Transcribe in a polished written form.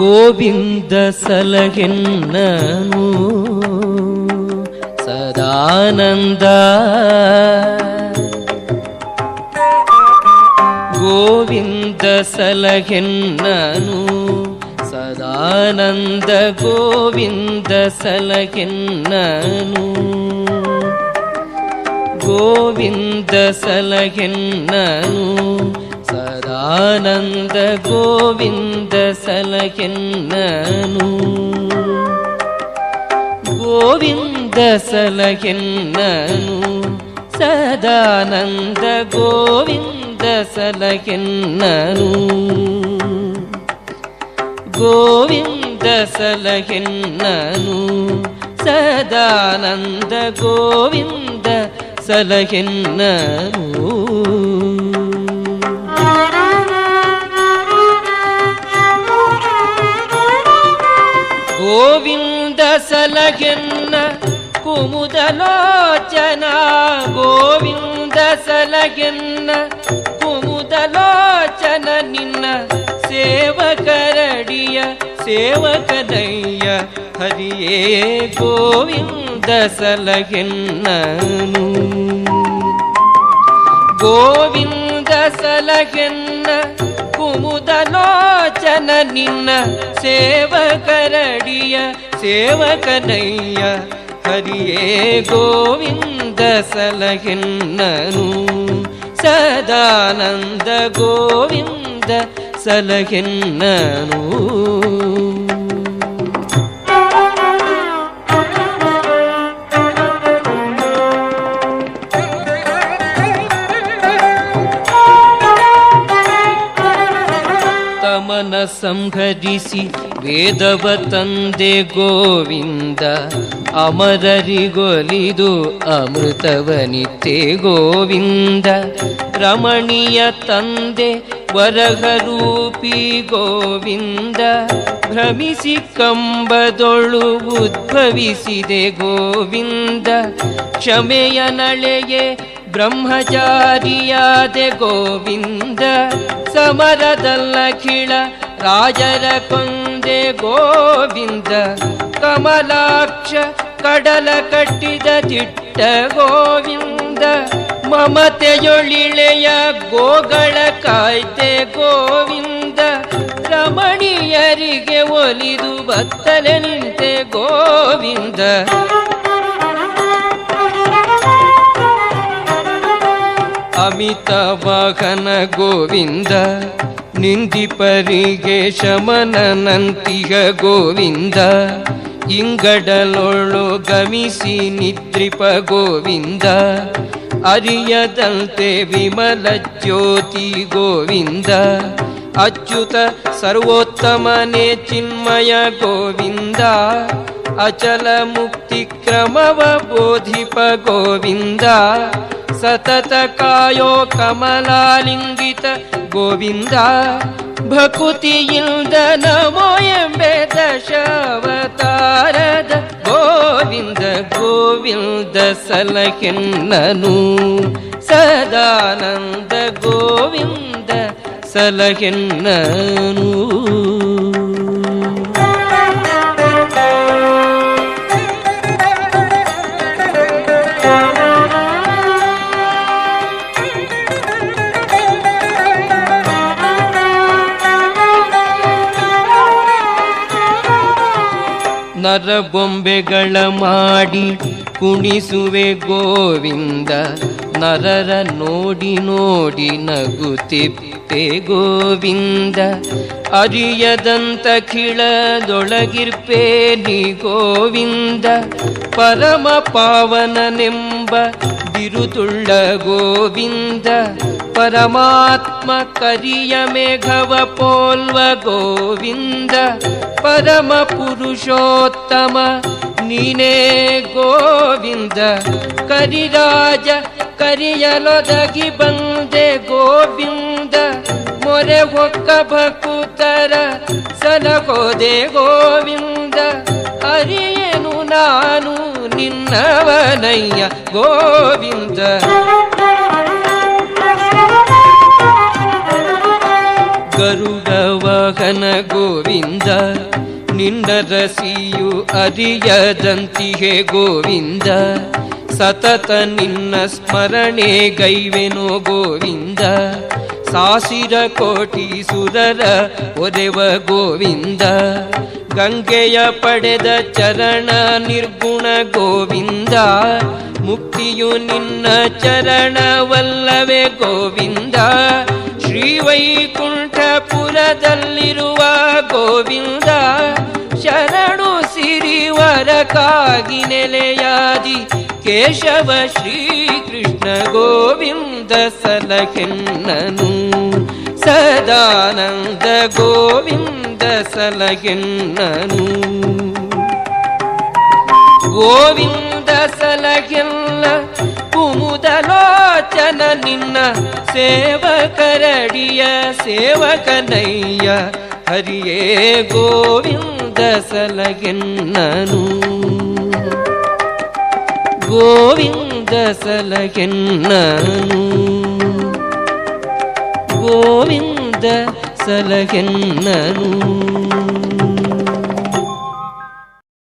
ಗೋವಿಂದ ಸಲಹೆನ್ನನು ಸದಾನಂದ. ಗೋವಿಂದ ಸಲಹೆನ್ನನು ಸದಾನಂದ. ಗೋವಿಂದ ಸಲಹೆನ್ನನು ಗೋವಿಂದ ಸಲಹೆನ್ನನು ಸದಾನಂದ. ಗೋವಿಂದ ಸಲಹೆನ್ನನು ಗೋವಿಂದ ಸಲಹೆನ್ನನು ಸದಾನಂದ. ಗೋವಿಂದ ಸಲಹೆನ್ನನು ಗೋವಿಂದ ಸಲಹೆನ್ನನು ಸದಾನಂದ. ಗೋವಿಂದ ಸಲಹೆನ್ನನು ಗೋವಿಂದ ಸಲಹೆನ್ನ ಕುಮುದಲೋಚನ. ಗೋವಿಂದ ಸಲಹೆನ್ನ ಕುಮುದಲೋಚನ. ನಿನ್ನ ಸೇವಕರಡಿಯ ಸೇವಕನಯ್ಯ ಹರಿಯೇ. ಗೋವಿಂದ ಸಲಹೆನ್ನನು ಗೋವಿಂದ ಸಲಹೆನ್ನ ಕುಮುದಲೋಚನ. ನಿನ್ನ ಸೇವಕರಡಿಯ ಸೇವಕನಯ್ಯ ಹರಿಯೇ. ಗೋವಿಂದ ಸಲಹೆನ್ನನು ಸದಾನಂದ. ಗೋವಿಂದ ಸಲಹೆನ್ನನು ತಮನ ಸಂಹರಿಸಿ ವೇದವ ತಂದೆ ಗೋವಿಂದ. ಅಮರರಿಗೊಲಿದು ಅಮೃತವನಿತ್ತೆ ಗೋವಿಂದ. ರಮಣೀಯ ತಂದೆ ವರಹರೂಪಿ ಗೋವಿಂದ. ಭ್ರಮಿಸಿ ಕಂಬದೊಳು ಉದ್ಭವಿಸಿದೆ ಗೋವಿಂದ. ಕ್ಷಮೆಯ ನಳೆಗೆ ಬ್ರಹ್ಮಚಾರಿಯಾದೆ ಗೋವಿಂದ. ಸಮರದಲ್ಲಖಿಳ ರಾಜರ ಕೊಂದೆ ಗೋವಿಂದ. ಕಮಲಾಕ್ಷ ಕಡಲ ಕಟ್ಟಿದ ದಿಟ್ಟ ಗೋವಿಂದ. ಮಮತೆಯೊಳಿಳೆಯ ಗೋಗಳ ಕಾಯ್ದೆ ಗೋವಿಂದ. ರಮಣೀಯರಿಗೆ ಒಲಿದು ಬತ್ತಲೆ ನಿಂತೆ ಗೋವಿಂದ. ಅಮಿತ ವಾಹನ ಗೋವಿಂದ. ನಿಂದಿಪರಿಗೆ ಶಮನನಂತಿಗ ಗೋವಿಂದ. ಇಂಗಡಲೊಳು ಗಮಿಸಿ ನಿದ್ರಿಪ ಗೋವಿಂದ. ಅರಿಯದಂತೆ ವಿಮಲ ಜ್ಯೋತಿ ಗೋವಿಂದ. ಅಚ್ಯುತ ಸರ್ವೋತ್ತಮನೇ ಚಿನ್ಮಯ ಗೋವಿಂದ. ಅಚಲ ಮುಕ್ತಿ ಕ್ರಮವ ಬೋಧಿಪ ಗೋವಿಂದ. ಸತತ ಕಾಯೋ ಕಮಲಾಲಿಂಗಿತ ಗೋವಿಂದ. ಭಕುತಿಯಿಂದ ನಮೋ ಎಂಬೆ ದಶಾವತಾರದ ಗೋವಿಂದ. ಗೋವಿಂದ ಸಲಹೆನ್ನನು ಸದಾನಂದ. ಗೋವಿಂದ ಸಲಹೆನ್ನನು ನರಬೊಂಬೆಗಳ ಮಾಡಿ ಕುಣಿಸುವೆ ಗೋವಿಂದ. ನರರ ನೋಡಿ ನೋಡಿ ನಗುತ್ತಿಪ್ಪೆ ಗೋವಿಂದ. ಅರಿಯದಂತ ಖಿಳದೊಳಗಿರ್ಪೇ ನೀ ಗೋವಿಂದ. ಪರಮ ಪಾವನನೆಂಬ ಬಿರುದುಳ್ಳ ಗೋವಿಂದ. ಪರಮಾತ್ಮ ಕರಿಯ ಮೇಘವ ಪೋಲ್ವ ಗೋವಿಂದ. ಪರಮ ಪುರುಷೋತ್ತಮ ನೀನೇ ಗೋವಿಂದ. ಕರಿರಾಜ ಕರಿಯಲೊದಗಿ ಬಂದೆ ಗೋವಿಂದ. ಮೊರೆ ಹೊಕ್ಕ ಭಕುತರ ಸಲಹೋದೆ ಗೋವಿಂದ. ಅರಿಯೇನು ನಾನು ನಿನ್ನವನಯ್ಯ ಗೋವಿಂದ. ಗರುಡವ ವಾಹನ ಗೋವಿಂದ ನಿನ್ನ ರಸಿಯು ಅರಿಯದಂತಿಹೆ ಗೋವಿಂದ ಸತತ ನಿನ್ನ ಸ್ಮರಣೆ ಗೈವೆನೋ ಗೋವಿಂದ ಸಾಸಿರ ಕೋಟಿ ಸುರರ ಒರೆವ ಗೋವಿಂದ ಗಂಗೆಯ ಪಡೆದ ಚರಣ ನಿರ್ಗುಣ ಗೋವಿಂದ ಮುಕ್ತಿಯು ನಿನ್ನ ಚರಣವಲ್ಲವೇ ಗೋವಿಂದ ಶ್ರೀವೈಕುಂಠಪುರದಲ್ಲಿರುವ ಗೋವಿಂದ ಶರಣು ಸಿರಿವರಕ್ಕಾಗಿ ನೆಲೆಯಾದಿ ಕೇಶವ ಶ್ರೀಕೃಷ್ಣ ಗೋವಿಂದ ಸಲಹೆನ್ನನು ಸದಾನಂದ ಗೋವಿಂದ ಸಲಹೆನ್ನನು ಗೋವಿಂದ ಸಲಹೆಲ್ಲ ಕುಮುದಲೋಚನ ನಿನ್ನ ಸೇವಕರಡಿಯ ಸೇವಕನಯ್ಯ ಹರಿಯೇ ಗೋವಿಂದ ಸಲಹೆನ್ನನು ಗೋವಿಂದ ಸಲಹೆನ್ನನು ಗೋವಿಂದ ಸಲಹೆನ್ನನು